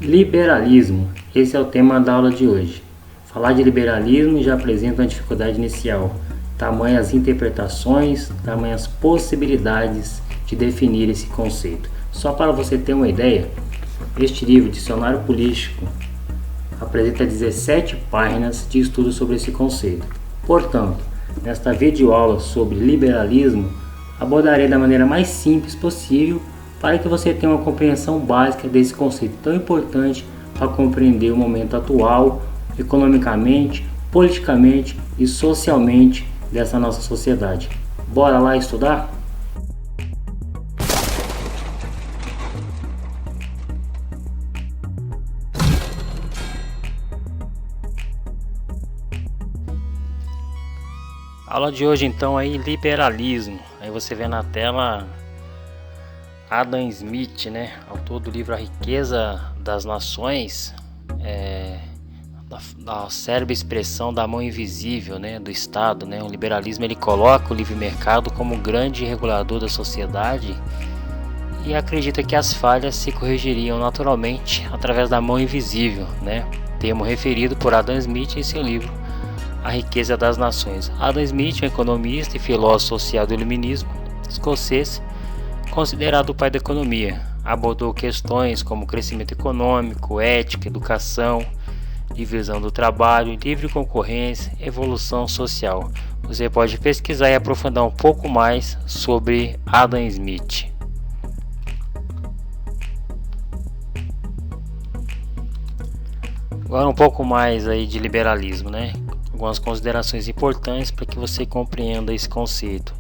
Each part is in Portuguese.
Liberalismo, esse é o tema da aula de hoje. Falar de liberalismo já apresenta uma dificuldade inicial, tamanhas interpretações, tamanhas possibilidades de definir esse conceito. Só para você ter uma ideia, este livro, Dicionário Político, apresenta 17 páginas de estudo sobre esse conceito. Portanto, nesta videoaula sobre liberalismo, abordarei da maneira mais simples possível para que você tenha uma compreensão básica desse conceito tão importante para compreender o momento atual, economicamente, politicamente e socialmente dessa nossa sociedade. Bora lá estudar? A aula de hoje então é liberalismo. Aí você vê na tela Adam Smith, autor do livro A Riqueza das Nações, da célebre expressão da mão invisível, do Estado. O liberalismo ele coloca o livre mercado como um grande regulador da sociedade e acredita que as falhas se corrigiriam naturalmente através da mão invisível, termo referido por Adam Smith em seu livro A Riqueza das Nações. Adam Smith, um economista e filósofo social do iluminismo escocês, considerado o pai da economia, abordou questões como crescimento econômico, ética, educação, divisão do trabalho, livre concorrência, evolução social. Você pode pesquisar e aprofundar um pouco mais sobre Adam Smith. Agora um pouco mais aí de liberalismo, algumas considerações importantes para que você compreenda esse conceito.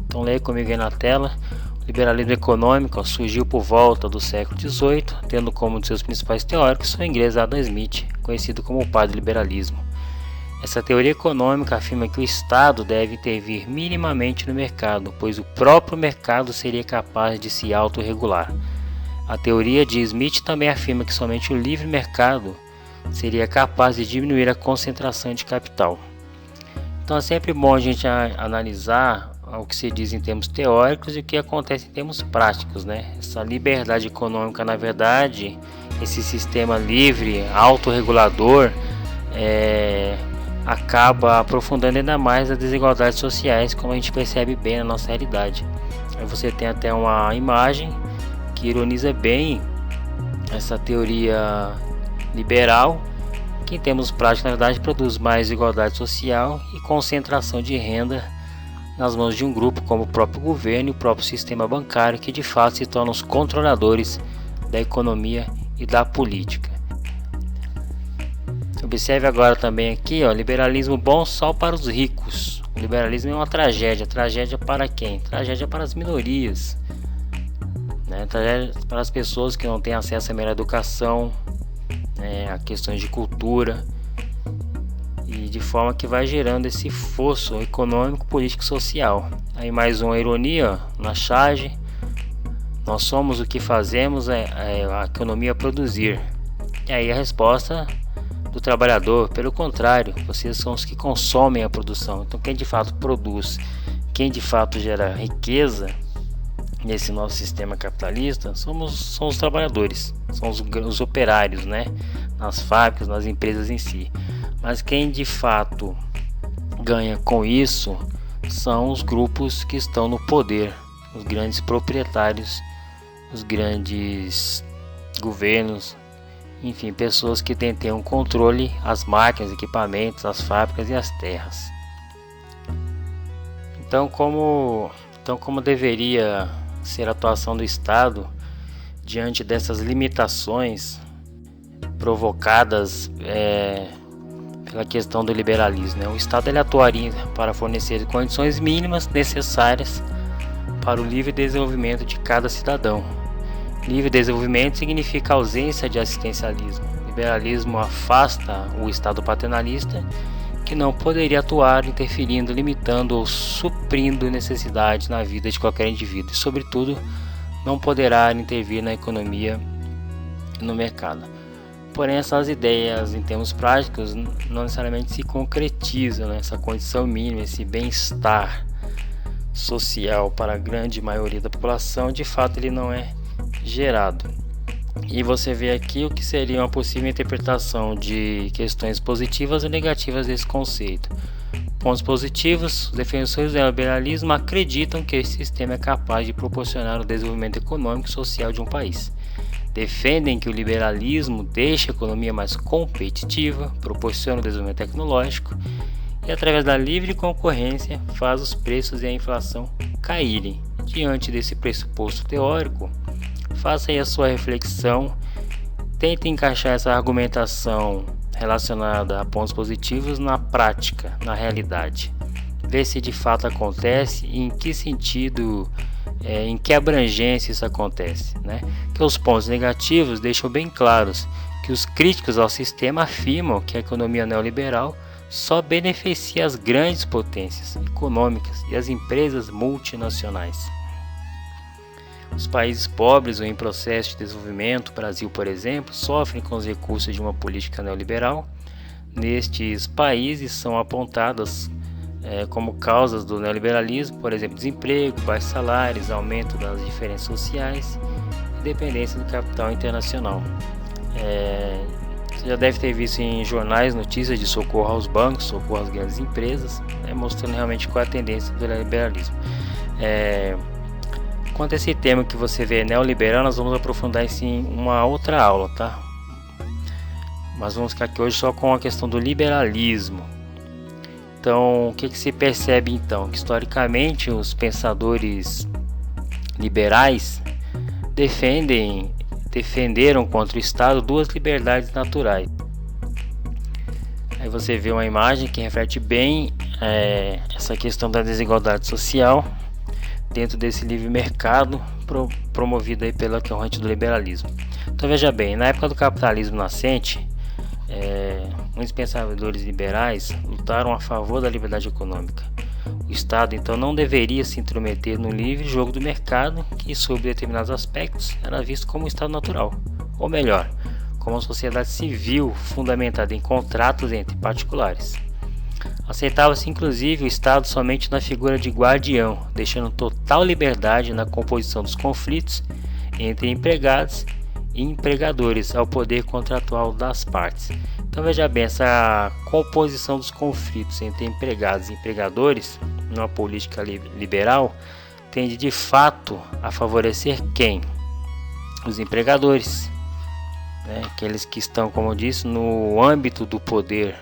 Então leia comigo aí na tela. O liberalismo econômico surgiu por volta do século XVIII, tendo como um de seus principais teóricos o inglês Adam Smith, conhecido como o pai do liberalismo. Essa teoria econômica afirma que o Estado deve intervir minimamente no mercado, pois o próprio mercado seria capaz de se autorregular. A teoria de Smith também afirma que somente o livre mercado seria capaz de diminuir a concentração de capital. Então é sempre bom a gente analisar o que se diz em termos teóricos e o que acontece em termos práticos. Essa liberdade econômica, na verdade, esse sistema livre, autorregulador, acaba aprofundando ainda mais as desigualdades sociais, como a gente percebe bem na nossa realidade. Aí você tem até uma imagem que ironiza bem essa teoria liberal, que em termos práticos, na verdade, produz mais desigualdade social e concentração de renda nas mãos de um grupo como o próprio governo e o próprio sistema bancário, que de fato se tornam os controladores da economia e da política. Observe agora também aqui, liberalismo bom só para os ricos. O liberalismo é uma tragédia. Tragédia para quem? Tragédia para as minorias, tragédia para as pessoas que não têm acesso à melhor educação, a questões de cultura, e de forma que vai gerando esse fosso econômico, político e social. Aí mais uma ironia na charge: nós somos o que fazemos a economia produzir. E aí a resposta do trabalhador: pelo contrário, vocês são os que consomem a produção. Então quem de fato produz, quem de fato gera riqueza nesse nosso sistema capitalista são os trabalhadores, são os operários, nas fábricas, nas empresas em si. Mas quem de fato ganha com isso são os grupos que estão no poder, os grandes proprietários, os grandes governos, enfim, pessoas que detêm um controle, as máquinas, equipamentos, as fábricas e as terras. Então como deveria ser a atuação do Estado diante dessas limitações provocadas pela questão do liberalismo? O Estado ele atuaria para fornecer condições mínimas necessárias para o livre desenvolvimento de cada cidadão. Livre desenvolvimento significa ausência de assistencialismo. O liberalismo afasta o Estado paternalista, que não poderia atuar interferindo, limitando ou suprindo necessidades na vida de qualquer indivíduo e, sobretudo, não poderá intervir na economia e no mercado. Porém, essas ideias em termos práticos não necessariamente se concretizam, essa condição mínima, esse bem-estar social para a grande maioria da população, de fato ele não é gerado. E você vê aqui o que seria uma possível interpretação de questões positivas e negativas desse conceito. Pontos positivos: os defensores do neoliberalismo acreditam que esse sistema é capaz de proporcionar o desenvolvimento econômico e social de um país. Defendem que o liberalismo deixa a economia mais competitiva, proporciona o desenvolvimento tecnológico e, através da livre concorrência, faz os preços e a inflação caírem. Diante desse pressuposto teórico, faça aí a sua reflexão, tente encaixar essa argumentação relacionada a pontos positivos na prática, na realidade. Ver se de fato acontece e em que sentido, em que abrangência isso acontece, né? Que os pontos negativos deixam bem claros que os críticos ao sistema afirmam que a economia neoliberal só beneficia as grandes potências econômicas e as empresas multinacionais. Os países pobres ou em processo de desenvolvimento, o Brasil, por exemplo, sofrem com os recursos de uma política neoliberal. Nestes países são apontadas como causas do neoliberalismo, por exemplo, desemprego, baixos salários, aumento das diferenças sociais e dependência do capital internacional. Você já deve ter visto em jornais notícias de socorro aos bancos, socorro às grandes empresas, mostrando realmente qual é a tendência do neoliberalismo. Quanto a esse tema que você vê neoliberal, nós vamos aprofundar isso em uma outra aula, tá? Mas vamos ficar aqui hoje só com a questão do liberalismo. Então, o que se percebe então? Que historicamente os pensadores liberais defenderam contra o Estado duas liberdades naturais. Aí você vê uma imagem que reflete bem essa questão da desigualdade social dentro desse livre mercado promovido aí pela corrente do liberalismo. Então veja bem, na época do capitalismo nascente, muitos pensadores liberais lutaram a favor da liberdade econômica. O Estado então não deveria se intrometer no livre jogo do mercado, que sob determinados aspectos era visto como um Estado natural, ou melhor, como uma sociedade civil fundamentada em contratos entre particulares. Aceitava-se inclusive o Estado somente na figura de guardião, deixando total liberdade na composição dos conflitos entre empregados e empregadores ao poder contratual das partes. Então veja bem, essa composição dos conflitos entre empregados e empregadores numa política liberal tende de fato a favorecer quem? Os empregadores, aqueles que estão, como eu disse, no âmbito do poder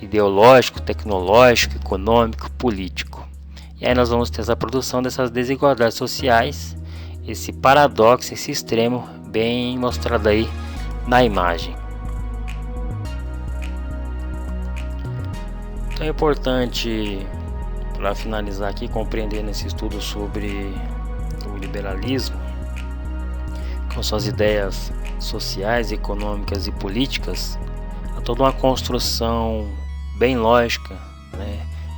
ideológico, tecnológico, econômico, político. E aí nós vamos ter essa produção dessas desigualdades sociais, esse paradoxo, esse extremo bem mostrado aí na imagem. Então é importante, para finalizar aqui, compreender nesse estudo sobre o liberalismo, com suas ideias sociais, econômicas e políticas, há toda uma construção bem lógica,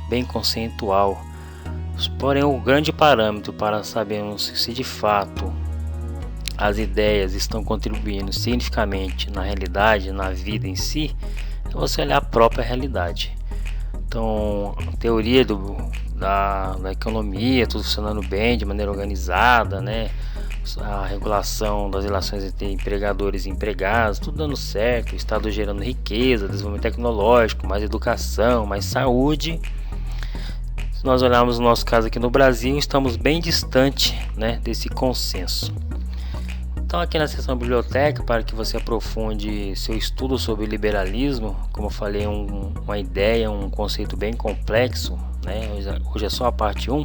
bem conceitual. Porém, o grande parâmetro para sabermos se de fato as ideias estão contribuindo significativamente na realidade, na vida em si, é você olhar a própria realidade. Então, a teoria da economia, tudo funcionando bem, de maneira organizada, a regulação das relações entre empregadores e empregados, tudo dando certo, o Estado gerando riqueza, desenvolvimento tecnológico, mais educação, mais saúde. Se nós olharmos o nosso caso aqui no Brasil, estamos bem distante desse consenso. Então aqui na seção biblioteca, para que você aprofunde seu estudo sobre o liberalismo, como eu falei, uma ideia, um conceito bem complexo, hoje é só a parte 1,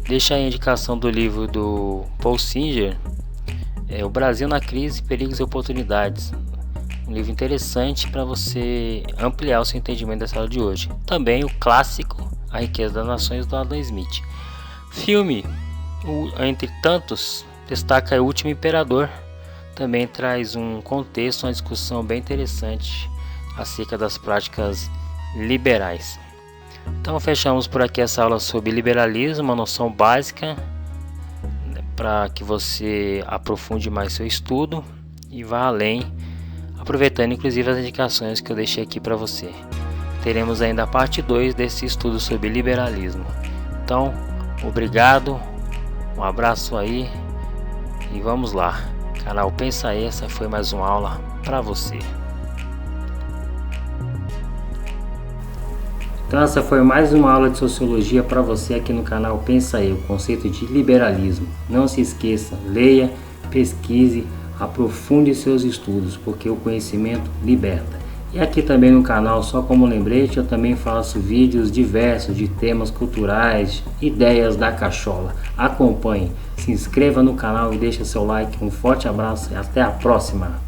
deixa a indicação do livro do Paul Singer, O Brasil na Crise, Perigos e Oportunidades. Um livro interessante para você ampliar o seu entendimento dessa aula de hoje. Também o clássico A Riqueza das Nações, do Adam Smith. Filme, entre tantos, destaca O Último Imperador. Também traz um contexto, uma discussão bem interessante acerca das práticas liberais. Então fechamos por aqui essa aula sobre liberalismo, uma noção básica para que você aprofunde mais seu estudo e vá além, aproveitando inclusive as indicações que eu deixei aqui para você. Teremos ainda a parte 2 desse estudo sobre liberalismo. Então, obrigado, um abraço aí e vamos lá. Canal Pensa Aí, essa foi mais uma aula para você. Então essa foi mais uma aula de Sociologia para você aqui no canal Pensa Aí, o conceito de liberalismo. Não se esqueça, leia, pesquise, aprofunde seus estudos, porque o conhecimento liberta. E aqui também no canal, só como lembrete, eu também faço vídeos diversos de temas culturais, ideias da cachola. Acompanhe, se inscreva no canal e deixe seu like. Um forte abraço e até a próxima!